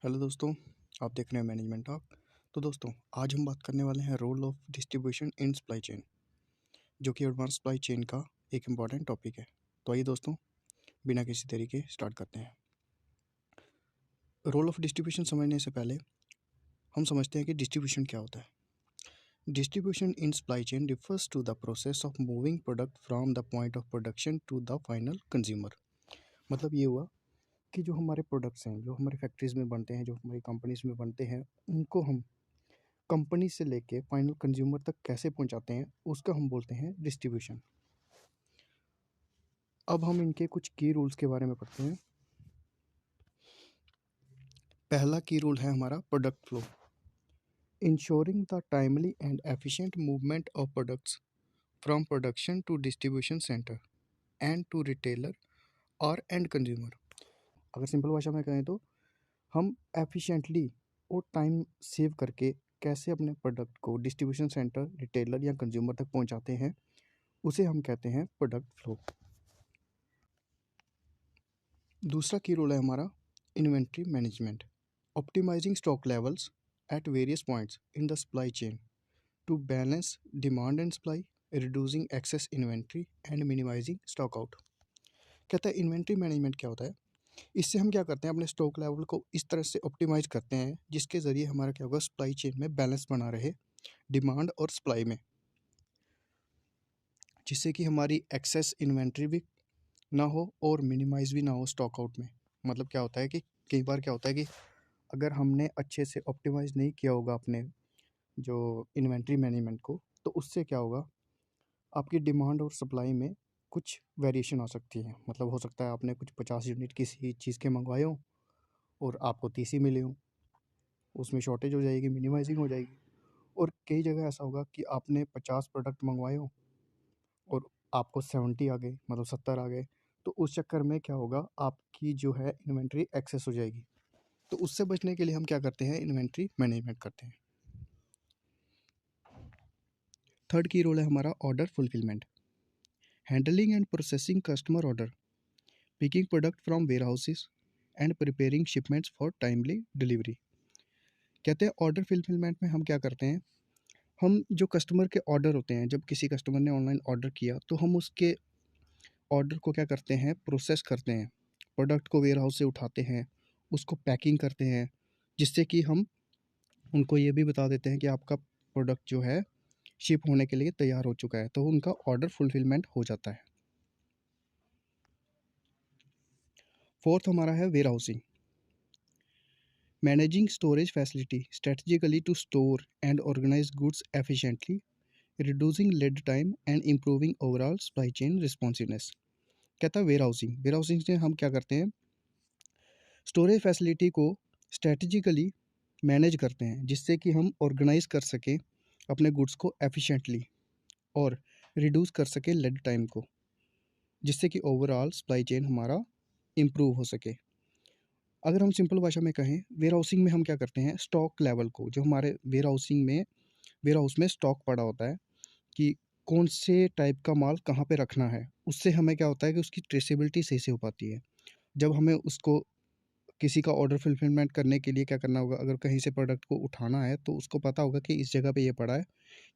Hello दोस्तों, आप देख रहे हैं मैनेजमेंट टॉक। तो दोस्तों, आज हम बात करने वाले हैं role of distribution in supply chain, जो कि एडवांस सप्लाई चेन का एक इम्पॉर्टेंट टॉपिक है। तो आइए दोस्तों, बिना किसी देरी के स्टार्ट करते हैं। रोल ऑफ डिस्ट्रीब्यूशन समझने से पहले हम समझते हैं कि डिस्ट्रीब्यूशन क्या होता है। Distribution in supply chain refers to the process of moving product from the point of production to the final consumer. मतलब ये हुआ कि जो हमारे प्रोडक्ट्स हैं, जो हमारी फैक्ट्रीज में बनते हैं, जो हमारी कंपनीज में बनते हैं, उनको हम कंपनी से लेके फाइनल कंज्यूमर तक कैसे पहुंचाते हैं, उसका हम बोलते हैं डिस्ट्रीब्यूशन। अब हम इनके कुछ की रूल्स के बारे में पढ़ते हैं। पहला की रूल है हमारा product flow, ensuring the timely and efficient movement of products from production to distribution centre and to retailer और एंड कंज्यूमर। अगर सिंपल भाषा में कहें तो हम एफिशिएंटली और टाइम सेव करके कैसे अपने प्रोडक्ट को डिस्ट्रीब्यूशन सेंटर, रिटेलर या कंज्यूमर तक पहुंचाते हैं, उसे हम कहते हैं प्रोडक्ट फ्लो। दूसरा की रोल है हमारा inventory management, optimising stock levels at various points in the supply chain to balance demand and supply, reducing excess inventory and minimising stock out. कहता है इन्वेंट्री मैनेजमेंट क्या होता है। इससे हम क्या करते हैं, अपने स्टॉक लेवल को इस तरह से ऑप्टिमाइज करते हैं जिसके ज़रिए हमारा क्या होगा, सप्लाई चेन में बैलेंस बना रहे डिमांड और सप्लाई में, जिससे कि हमारी एक्सेस इन्वेंट्री भी ना हो और मिनिमाइज भी ना हो स्टॉक आउट में। मतलब क्या होता है कि कई बार क्या होता है कि अगर हमने अच्छे से ऑप्टिमाइज नहीं किया होगा अपने जो इन्वेंट्री मैनेजमेंट को, तो उससे क्या होगा, आपकी डिमांड और सप्लाई में कुछ वेरिएशन आ सकती है। मतलब हो सकता है आपने कुछ 50 यूनिट किसी चीज़ के मंगवाए हों और आपको 30 ही मिले हों, उसमें शॉर्टेज हो जाएगी, मिनिमाइजिंग हो जाएगी। और कई जगह ऐसा होगा कि आपने 50 प्रोडक्ट मंगवाए हों और आपको 70 आ गए, मतलब 70 आ गए। तो उस चक्कर में क्या होगा, आपकी जो है इन्वेंट्री एक्सेस हो जाएगी। तो उससे बचने के लिए हम क्या करते हैं, इन्वेंट्री मैनेजमेंट करते हैं। थर्ड की रोल है हमारा order fulfilment, handling and processing customer order, picking product from warehouses and preparing shipments for timely delivery. कहते हैं ऑर्डर फुलफिलमेंट में हम क्या करते हैं, हम जो कस्टमर के ऑर्डर होते हैं, जब किसी कस्टमर ने ऑनलाइन ऑर्डर किया तो हम उसके ऑर्डर को क्या करते हैं, प्रोसेस करते हैं, प्रोडक्ट को वेयर हाउस से उठाते हैं, उसको पैकिंग करते हैं, जिससे कि हम उनको ये भी बता देते हैं कि आपका प्रोडक्ट जो है शिप होने के लिए तैयार हो चुका है। तो उनका ऑर्डर फुलफिलमेंट हो जाता है। फोर्थ हमारा है warehousing, managing storage facility strategically to store and organise goods efficiently, reducing lead time and improving overall supply chain responsiveness. कहता है वेयर हाउसिंग, वेयर हाउसिंग से हम क्या करते हैं, स्टोरेज फैसिलिटी को स्ट्रेटजिकली मैनेज करते हैं जिससे कि हम ऑर्गेनाइज कर सकें अपने गुड्स को एफिशिएंटली और रिड्यूस कर सकें लीड टाइम को, जिससे कि ओवरऑल सप्लाई चेन हमारा इम्प्रूव हो सके। अगर हम सिंपल भाषा में कहें, वेयर हाउसिंग में हम क्या करते हैं, स्टॉक लेवल को, जो हमारे वेयर हाउसिंग में वेयर हाउस में स्टॉक पड़ा होता है कि कौन से टाइप का माल कहाँ पे रखना है, उससे हमें क्या होता है कि उसकी ट्रेसेबिलिटी सही से हो पाती है। जब हमें उसको किसी का ऑर्डर फुलफिलमेंट करने के लिए क्या करना होगा, अगर कहीं से प्रोडक्ट को उठाना है तो उसको पता होगा कि इस जगह पे ये पड़ा है,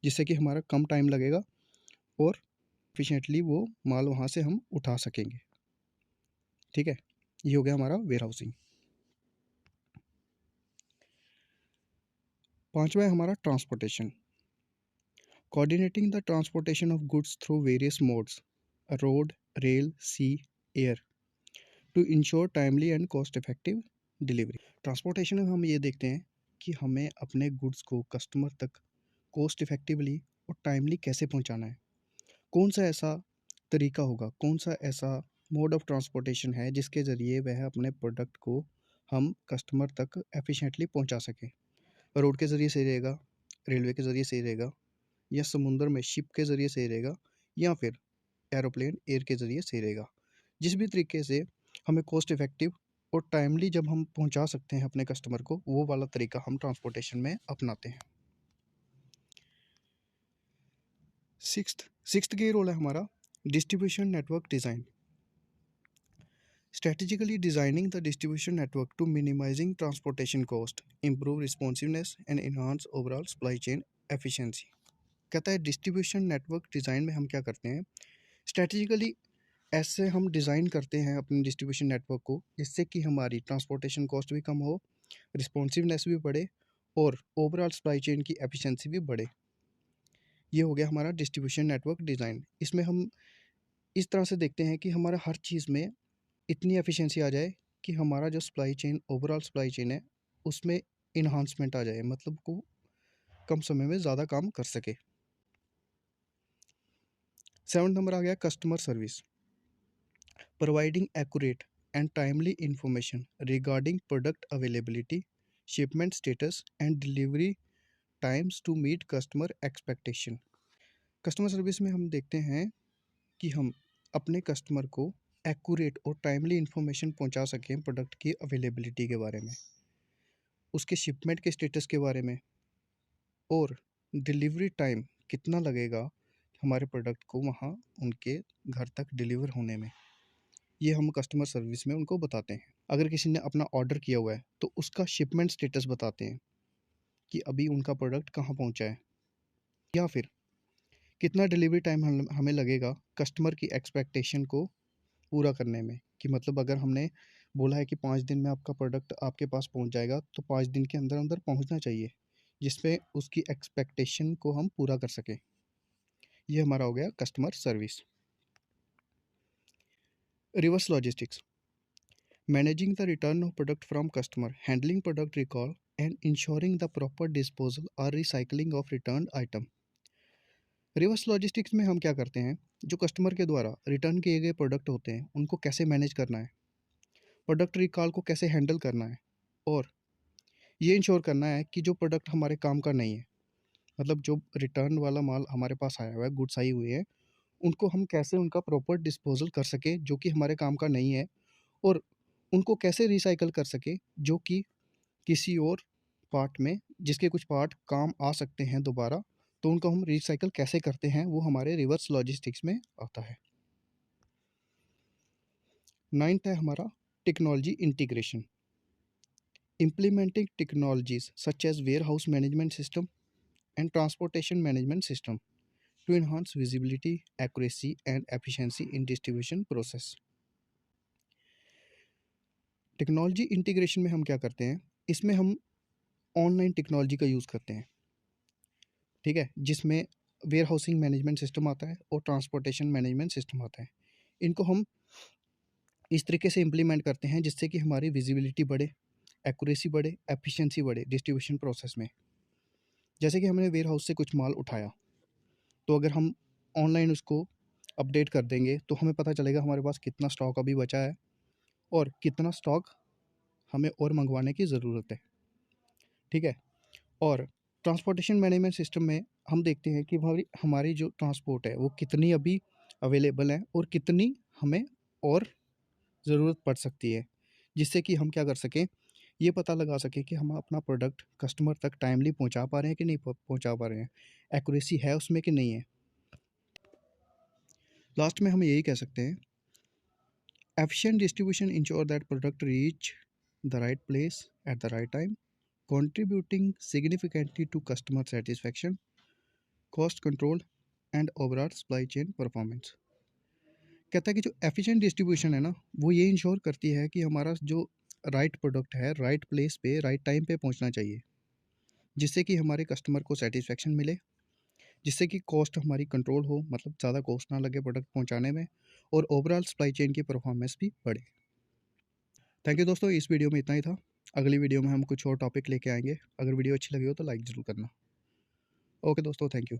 जिससे कि हमारा कम टाइम लगेगा और एफिशिएंटली वो माल वहाँ से हम उठा सकेंगे। ठीक है, ये हो गया हमारा वेयर हाउसिंग। पांचवा है हमारा transportation, coordinating the transportation of goods through various modes, road, rail, sea, air, to ensure timely and cost effective delivery. Transportation में हम ये देखते हैं कि हमें अपने गुड्स को कस्टमर तक कॉस्ट इफेक्टिवली और टाइमली कैसे पहुंचाना है। कौन सा ऐसा तरीका होगा, कौन सा ऐसा मोड ऑफ ट्रांसपोर्टेशन है जिसके ज़रिए वह अपने प्रोडक्ट को हम कस्टमर तक एफिशिएंटली पहुंचा सकें। रोड के ज़रिए सही रहेगा, रेलवे के ज़रिए सही रहेगा, या समुद्र में शिप के ज़रिए सही रहेगा, या फिर एरोप्लेन एयर के ज़रिए सही रहेगा। जिस भी तरीके से हमें कॉस्ट इफेक्टिव और टाइमली जब हम पहुंचा सकते हैं अपने कस्टमर को, वो वाला तरीका हम ट्रांसपोर्टेशन में अपनाते हैं। सिक्स्थ सिक्स्थ की रोल है हमारा distribution network design, Strategically designing the distribution network to minimizing transportation cost, improve responsiveness and enhance overall supply chain efficiency। कहता है डिस्ट्रीब्यूशन नेटवर्क डिज़ाइन में हम क्या करते हैं, स्ट्रेटेजिकली ऐसे हम डिज़ाइन करते हैं अपने डिस्ट्रीब्यूशन नेटवर्क को जिससे कि हमारी ट्रांसपोर्टेशन कॉस्ट भी कम हो, रिस्पॉन्सिवनेस भी बढ़े और ओवरऑल सप्लाई चेन की एफिशिएंसी भी बढ़े। ये हो गया हमारा डिस्ट्रीब्यूशन नेटवर्क डिज़ाइन। इसमें हम इस तरह से देखते हैं कि हमारा हर चीज़ में इतनी एफिशिएंसी आ जाए कि हमारा जो supply chain overall supply chain है उसमें इन्हांसमेंट आ जाए, मतलब को कम समय में ज़्यादा काम कर सके। 7 नंबर आ गया customer service, providing accurate and timely information regarding product availability, shipment status and delivery times to meet customer expectation. Customer service में हम देखते हैं कि हम अपने कस्टमर को एक्यूरेट और टाइमली इंफॉर्मेशन पहुंचा सकें प्रोडक्ट की अवेलेबिलिटी के बारे में, उसके शिपमेंट के स्टेटस के बारे में और डिलीवरी टाइम कितना लगेगा हमारे प्रोडक्ट को वहाँ उनके घर तक डिलीवर होने में, ये हम कस्टमर सर्विस में उनको बताते हैं। अगर किसी ने अपना ऑर्डर किया हुआ है तो उसका शिपमेंट स्टेटस बताते हैं कि अभी उनका प्रोडक्ट कहाँ पहुँचा है, या फिर कितना डिलीवरी टाइम हमें लगेगा कस्टमर की एक्सपेक्टेशन को पूरा करने में, कि मतलब अगर हमने बोला है कि 5 दिन में आपका प्रोडक्ट आपके पास पहुंच जाएगा तो 5 दिन के अंदर अंदर पहुंचना चाहिए, जिसमें उसकी एक्सपेक्टेशन को हम पूरा कर सकें। ये हमारा हो गया customer service. Reverse logistics, managing the return of product from customer, handling product recall and ensuring the proper disposal और recycling of return item. Reverse logistics में हम क्या करते हैं, जो कस्टमर के द्वारा रिटर्न किए गए प्रोडक्ट होते हैं उनको कैसे मैनेज करना है, प्रोडक्ट रिकॉल को कैसे हैंडल करना है और ये इंश्योर करना है कि जो प्रोडक्ट हमारे काम का नहीं है, मतलब जो रिटर्न वाला माल हमारे पास आया हुआ है, गुड्स आई हुई है, उनको हम कैसे उनका प्रॉपर डिस्पोजल कर सकें जो कि हमारे काम का नहीं है, और उनको कैसे रिसाइकल कर सकें जो कि किसी और पार्ट में, जिसके कुछ पार्ट काम आ सकते हैं दोबारा, तो उनको हम रिसाइकल कैसे करते हैं वो हमारे रिवर्स लॉजिस्टिक्स में आता है। 9th है हमारा technology integration, implementing technologies such as warehouse management system and transportation management system to enhance visibility, accuracy and efficiency in distribution process। Technology integration में हम क्या करते हैं, इसमें हम ऑनलाइन टेक्नोलॉजी का यूज़ करते हैं, ठीक है, जिसमें वेयर हाउसिंग मैनेजमेंट सिस्टम आता है और ट्रांसपोर्टेशन मैनेजमेंट सिस्टम आता है। इनको हम इस तरीके से इम्प्लीमेंट करते हैं जिससे कि हमारी विजिबिलिटी बढ़े, एक्यूरेसी बढ़े, एफिशिएंसी बढ़े डिस्ट्रीब्यूशन प्रोसेस में। जैसे कि हमने वेयर हाउस से कुछ माल उठाया, तो अगर हम ऑनलाइन उसको अपडेट कर देंगे तो हमें पता चलेगा हमारे पास कितना स्टॉक अभी बचा है और कितना स्टॉक हमें और मंगवाने की ज़रूरत है, ठीक है। और ट्रांसपोर्टेशन मैनेजमेंट सिस्टम में हम देखते हैं कि हमारी हमारी जो ट्रांसपोर्ट है वो कितनी अभी अवेलेबल है और कितनी हमें और ज़रूरत पड़ सकती है, जिससे कि हम क्या कर सकें, ये पता लगा सकें कि हम अपना प्रोडक्ट कस्टमर तक टाइमली पहुंचा पा रहे हैं कि नहीं पहुंचा पा रहे हैं, एक्यूरेसी है उसमें कि नहीं है। लास्ट में हम यही कह सकते हैं, efficient distribution ensure that product reach the right place at the right time, contributing significantly to customer satisfaction, cost control and overall supply chain performance। कहता है कि जो एफिशिएंट डिस्ट्रीब्यूशन है ना, वो ये इंश्योर करती है कि हमारा जो राइट प्रोडक्ट है राइट प्लेस पे राइट टाइम पे पहुंचना चाहिए, जिससे कि हमारे कस्टमर को सेटिस्फेक्शन मिले, जिससे कि कॉस्ट हमारी कंट्रोल हो, मतलब ज़्यादा कॉस्ट ना लगे प्रोडक्ट पहुंचाने में, और ओवरऑल सप्लाई चेन की परफॉर्मेंस भी बढ़े। थैंक यू दोस्तों, इस वीडियो में इतना ही था। अगली वीडियो में हम कुछ और टॉपिक लेके आएंगे। अगर वीडियो अच्छी लगी हो तो लाइक ज़रूर करना। ओके दोस्तों, थैंक यू।